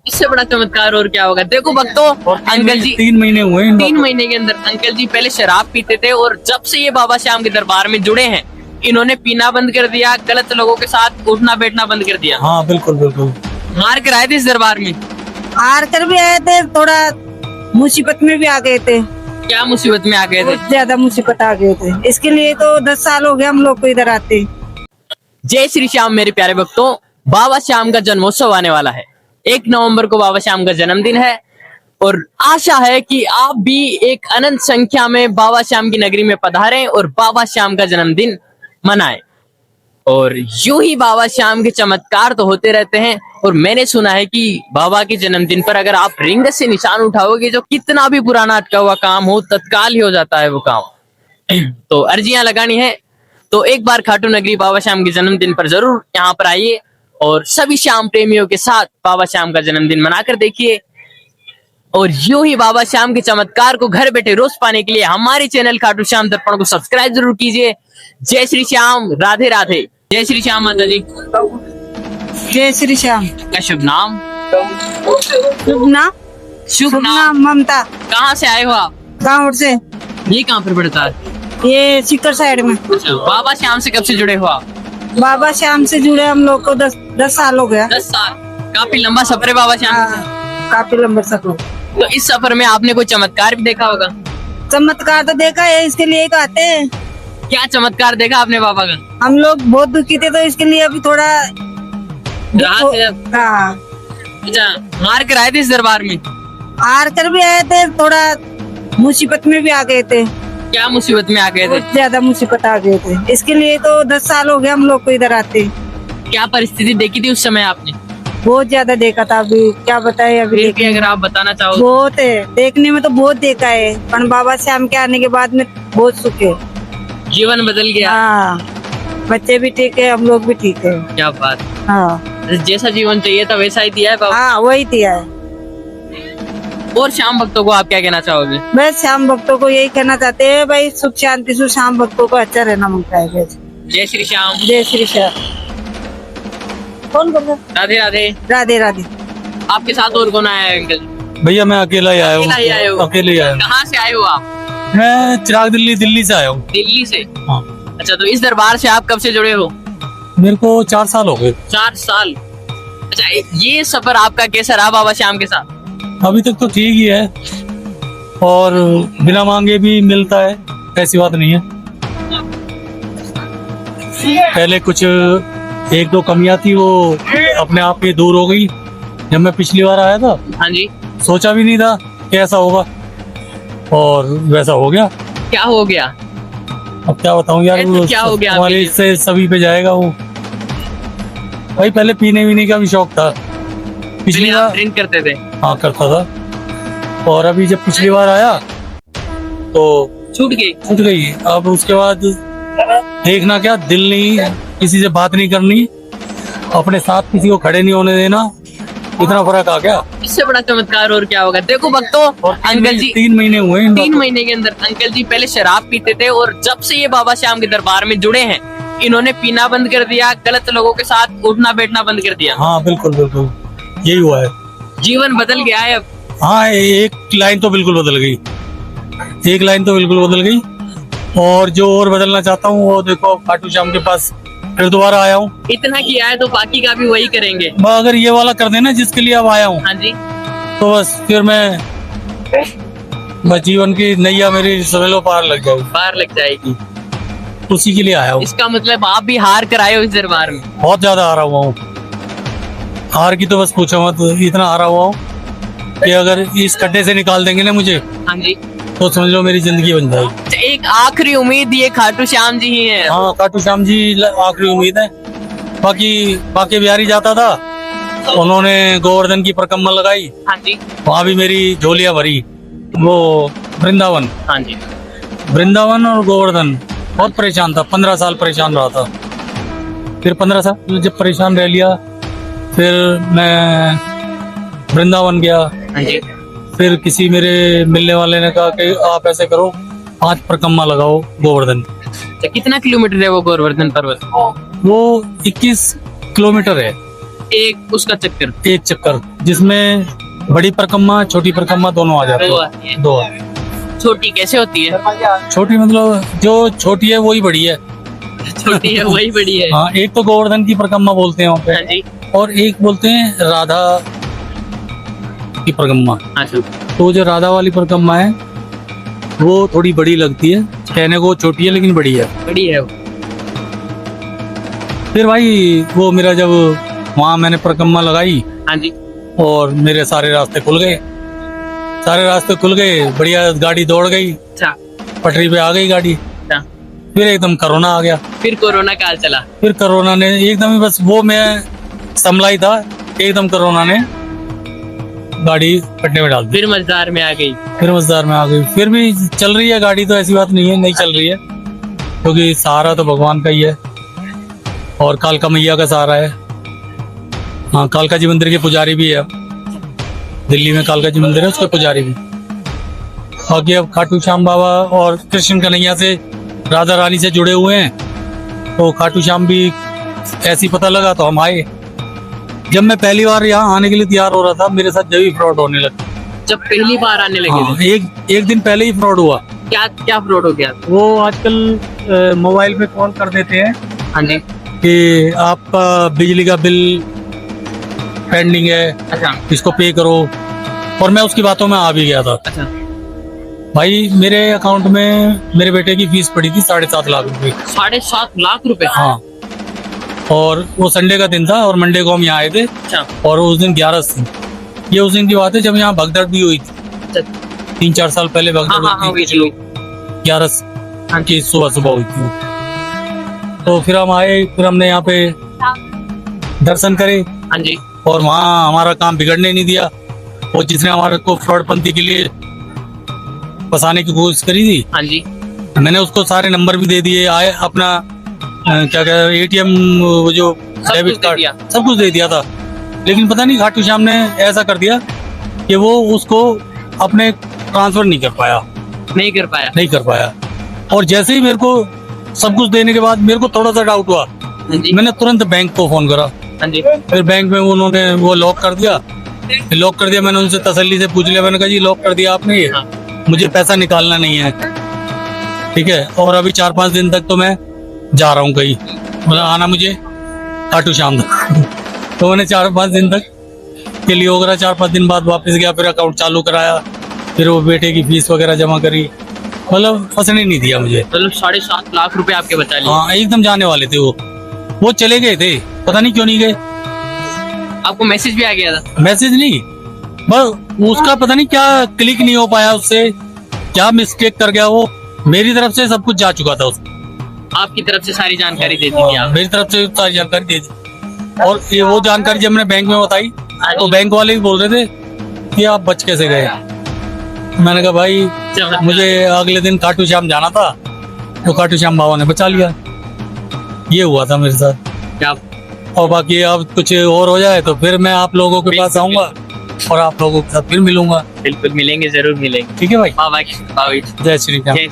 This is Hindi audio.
इससे बड़ा चमत्कार और क्या होगा। देखो भक्तों, अंकल जी 3 महीने हुए हैं 3 महीने के अंदर अंकल जी पहले शराब पीते थे और जब से ये बाबा श्याम के दरबार में जुड़े हैं, इन्होंने पीना बंद कर दिया, गलत लोगों के साथ उठना बैठना बंद कर दिया। हाँ बिल्कुल बिल्कुल। हार कर आए थे इस दरबार में। हार कर भी आए थे, थोड़ा मुसीबत में भी आ गए थे, क्या मुसीबत में आ गए थे? बहुत ज्यादा मुसीबत आ गए थे। इसके लिए तो 10 साल हो गए हम लोग को इधर आते। जय श्री श्याम मेरे प्यारे भक्तों, बाबा श्याम का जन्मोत्सव आने वाला है। 1 नवंबर को बाबा श्याम का जन्मदिन है और आशा है कि आप भी एक अनंत संख्या में बाबा श्याम की नगरी में पधारें और बाबा श्याम का जन्मदिन मनाएं। और यूं ही बाबा श्याम के चमत्कार तो होते रहते हैं। और मैंने सुना है कि बाबा के जन्मदिन पर अगर आप रिंग से निशान उठाओगे, जो कितना भी पुराना अटका हुआ काम हो, तत्काल ही हो जाता है वो काम। तो अर्जियां लगानी है तो एक बार खाटू नगरी बाबा श्याम के जन्मदिन पर जरूर यहाँ पर आइए और सभी श्याम प्रेमियों के साथ बाबा श्याम का जन्मदिन मनाकर देखिए। और यूं ही बाबा श्याम के चमत्कार को घर बैठे रोज पाने के लिए हमारे चैनल खाटू श्याम दर्पण को सब्सक्राइब जरूर कीजिए। जय श्री श्याम, राधे राधे। जय श्री श्याम माता जी। जय श्री श्याम। का शुभ नाम? शुभ नाम? शुभ नाम नाम ममता। कहाँ से आए हो आप? गाँव से। ये कहाँ पर पड़ता है? ये सीकर साइड में। अच्छा, बाबा श्याम से कब से जुड़े हो आप? बाबा श्याम से जुड़े हम लोग को 10 साल हो गया। 10 साल। काफी लंबा सफर है बाबा श्याम का। हाँ, काफी लंबा सफर। तो इस सफर में आपने कोई चमत्कार भी देखा होगा। चमत्कार तो देखा है, इसके लिए ही आते हैं। क्या चमत्कार देखा आपने बाबा का? हम लोग बहुत दुखी थे तो इसके लिए अभी थोड़ा राहत है अब। हाँ, अच्छा, हार कर आए थे इस दरबार में। हार कर भी आए थे, थोड़ा मुसीबत में भी आ गए थे, क्या मुसीबत में आ गए थे? बहुत ज्यादा मुसीबत आ गए थे। इसके लिए तो 10 साल हो गए हम लोग को इधर आते। क्या परिस्थिति देखी थी उस समय आपने? बहुत ज्यादा देखा था, अभी क्या बताए। अभी फिर भी अगर आप बताना चाहो। बहुत है, देखने में तो बहुत देखा है, पर बाबा श्याम के आने के बाद में बहुत सुख है। जीवन बदल गया। हाँ, बच्चे भी ठीक है, हम लोग भी ठीक है। क्या बात। हाँ जैसा जीवन चाहिए था वैसा ही दिया है बाबा। हाँ, वही दिया है। और श्याम भक्तों को आप क्या कहना चाहोगे? बस श्याम भक्तों को यही कहना चाहते हैं भाई, सुख शांति से श्याम भक्तों को अच्छा रहना मांगता है। जय श्री श्याम। जय श्री श्याम। कौन बोल रहा? राधे राधे। राधे राधे। आपके साथ और कौन आया है अंकल? भैया मैं अकेला ही आया अकेला ही आए हो? हूँ, अकेले ही आया हूँ। कहाँ से आए हो आप? मैं चिराग दिल्ली से आया हूँ। दिल्ली से। हाँ, अच्छा, तो इस दरबार से आप कब से जुड़े हो? मेरे को 4 साल हो गए। 4 साल। अच्छा, ये सफर आपका कैसा रहा बाबा श्याम के साथ? अभी तक तो ठीक ही है और बिना मांगे भी मिलता है, ऐसी बात नहीं है। पहले कुछ 1-2 कमियां थी, वो अपने आप ही दूर हो गई। जब मैं पिछली बार आया था, हाँ जी। सोचा भी नहीं था कि ऐसा होगा और वैसा हो गया। क्या हो गया? अब क्या बताऊं यार, ऐसा क्या हो गया हमारे आपके इससे सभी पे जाएगा वो। भाई पहले पीने वीने का भी शौक था, पिछली पहले आप बार ड्रिंक करते थे? हाँ करता था, और अभी जब पिछली बार आया तो छूट गई। छूट गई। अब उसके बाद देखना क्या, दिल नहीं, किसी से बात नहीं करनी, अपने साथ किसी को खड़े नहीं होने देना, इतना फर्क आ गया। इससे बड़ा चमत्कार और क्या होगा। देखो भक्तों, अंकल जी 3 महीने हुए हैं। 3 महीने के अंदर अंकल जी पहले शराब पीते थे और जब से ये बाबा श्याम के दरबार में जुड़े हैं, इन्होंने पीना बंद कर दिया, गलत लोगों के साथ उठना बैठना बंद कर दिया। हाँ बिल्कुल बिल्कुल, यही हुआ है। जीवन बदल गया है अब। हाँ, एक लाइन तो बिल्कुल बदल गई, एक लाइन तो बिल्कुल बदल गई। और जो और बदलना चाहता हूँ वो देखो, खाटू श्याम के पास फिर दोबारा आया हूँ। इतना किया है तो बाकी का भी वही करेंगे। अगर ये वाला कर देना जिसके लिए अब आया हूँ, हाँ जी। तो बस फिर मैं बस जीवन की नैया मेरी समझ लो पार लग जाएगी, बाहर लग जाएगी। उसी के लिए आया हूँ। इसका मतलब आप भी हार कर आए हो इस दरबार में। बहुत ज्यादा हारा हुआ हूँ, हार की तो बस पूछो मत, इतना हारा हुआ हूँ कि अगर इस खड्डे से निकाल देंगे ना मुझे, हाँ जी। तो समझ लो मेरी जिंदगी बन जाएगी। अच्छा, एक आखिरी उम्मीद ये खाटू श्याम जी ही है। हाँ, खाटू श्याम जी आखिरी उम्मीद है। बाकी बाकी बिहारी जाता था, उन्होंने गोवर्धन की परिक्रमा लगाई, हाँ जी। वहाँ भी मेरी झोलियां भरी। वो वृंदावन, हाँ जी। वृंदावन और गोवर्धन बहुत परेशान था, 15 साल परेशान रहा था। फिर 15 साल जब परेशान रह लिया, फिर मैं वृंदावन गया। हाँ जी। फिर किसी मेरे मिलने वाले ने कहा कि आप ऐसे करो, 5 परिक्रमा लगाओ गोवर्धन। अच्छा, कितना किलोमीटर है वो गोवर्धन पर्वत? वो 21 किलोमीटर है। एक उसका चक्कर एक चक्कर, जिसमें बड़ी परिक्रमा छोटी परिक्रमा दोनों आ जाते दो हैं। आती है। दो आते हैं। छोटी कैसे होती है? छोटी मतलब जो छोटी है वही बड़ी है। छोटी है वही बड़ी है। हाँ, एक तो गोवर्धन की परिक्रमा बोलते हैं वहाँ हाँ पे, जी। और एक बोलते हैं राधा की परिक्रमा। अच्छा तो जो राधा वाली परिक्रमा है वो थोड़ी बड़ी लगती है, कहने को छोटी है लेकिन बड़ी है। बड़ी है वो। फिर भाई वो मेरा जब वहाँ मैंने परिक्रमा लगाई हाँ जी। और मेरे सारे रास्ते खुल गए, सारे रास्ते खुल गए, बढ़िया गाड़ी दौड़ गई, अच्छा पटरी पे आ गई गाड़ी। अच्छा। फिर एकदम कोरोना आ गया। फिर कोरोना काल चला। फिर कोरोना ने एकदम ही, बस वो मैं संभला ही था, एकदम कोरोना ने गाड़ी पटने में डाल दी। फिर मझदार में आ गई। फिर मजदार में आ गई। फिर भी चल रही है गाड़ी, तो ऐसी बात नहीं है नहीं चल रही है, क्योंकि सहारा तो भगवान का ही है और कालका मैया का सहारा है। हाँ, कालका जी मंदिर के पुजारी भी है, दिल्ली में कालका जी मंदिर है, उसके पुजारी भी। बाकी अब खाटू श्याम बाबा और कृष्ण कन्हैया से, राधा रानी से जुड़े हुए हैं, तो खाटू श्याम भी ऐसी पता लगा तो हम आए। जब मैं पहली बार यहाँ आने के लिए तैयार हो रहा था, मेरे साथ जब ही फ्रॉड होने लगा। जब पहली बार आने लगे हाँ, थे, एक दिन पहले ही फ्रॉड हुआ। क्या क्या फ्रॉड हो गया? वो आजकल मोबाइल पे कॉल कर देते हैं हाँ जी। कि आपका बिजली का बिल पेंडिंग है, अच्छा इसको पे करो, और मैं उसकी बातों में आ भी गया था। अच्छा। भाई मेरे अकाउंट में मेरे बेटे की फीस पड़ी थी 7.5 लाख रुपए। 7.5 लाख रुपए? हाँ, और वो संडे का दिन था और मंडे को हम यहाँ आए थे, अच्छा और उस दिन 11 थी। ये उस दिन की बात है जब यहाँ भगदड़ भी हुई थी, अच्छा। 3-4 साल पहले हाँ भगदड़ हाँ हाँ हुई हुई थी, थी। 11 हाँ की सुबह सुबह हुई थी। तो फिर हम आए, फिर हमने यहाँ पे दर्शन करे, हाँ जी। और वहाँ हमारा काम बिगड़ने नहीं दिया। और जिसने हमारे को फ्रॉड पंथी के लिए फंसाने की कोशिश करी थी, हाँ जी। मैंने उसको सारे नंबर भी दे दिए, आए अपना क्या कहते एटीएम, वो जो कुछ डेबिट दे कार्ड, दिया। सब कुछ दे दिया था। लेकिन पता नहीं खाटू श्याम ने ऐसा कर दिया कि वो उसको अपने ट्रांसफर नहीं कर पाया, नहीं कर पाया। नहीं कर पाया। और जैसे ही मेरे को सब कुछ देने के बाद मेरे को थोड़ा सा डाउट हुआ, हाँ जी। मैंने तुरंत बैंक को फोन करा। हाँ जी। फिर बैंक में उन्होंने वो लॉक कर दिया। लॉक कर दिया, मैंने उनसे तसल्ली से पूछ लिया, मैंने कहा जी लॉक कर दिया आपने, ये हाँ। मुझे पैसा निकालना नहीं है, ठीक है, और अभी 4-5 दिन तक तो मैं जा रहा हूँ कहीं, मतलब आना मुझे खाटू श्याम तक। तो मैंने 4-5 दिन तक के लिए हो गया, 4-5 दिन बाद वापस गया, फिर अकाउंट चालू कराया, फिर वो बेटे की फीस वगैरह जमा करी, मतलब फंसने नहीं दिया मुझे। मतलब 7.5 लाख रुपए आपके बचा लिए। हाँ, एकदम जाने वाले थे वो चले गए थे, पता नहीं क्यों नहीं गए। आपको मैसेज भी आ गया था? मैसेज नहीं, बस उसका पता नहीं क्या क्लिक नहीं हो पाया, उससे क्या मिस्टेक कर गया वो। मेरी तरफ से सब कुछ जा चुका था उसको, आपकी तरफ से सारी जानकारी दे दी थी आप? मेरी तरफ से सारी जानकारी दे दी। और ये वो जानकारी जब मैंने बैंक में बताई तो बैंक वाले भी बोल रहे थे कि आप बच कैसे गए। मैंने कहा भाई मुझे अगले दिन खाटू श्याम जाना था, तो खाटू श्याम बाबा ने बचा लिया। ये हुआ था मेरे साथ। क्या? और बाकी अब कुछ और हो जाए तो फिर मैं आप लोगों के पास आऊंगा और आप लोगों के साथ फिर मिलूंगा। बिल्कुल मिलेंगे, जरूर मिलेंगे। ठीक है भाई, बाबा की कृपा हुई। जय श्री राम। जय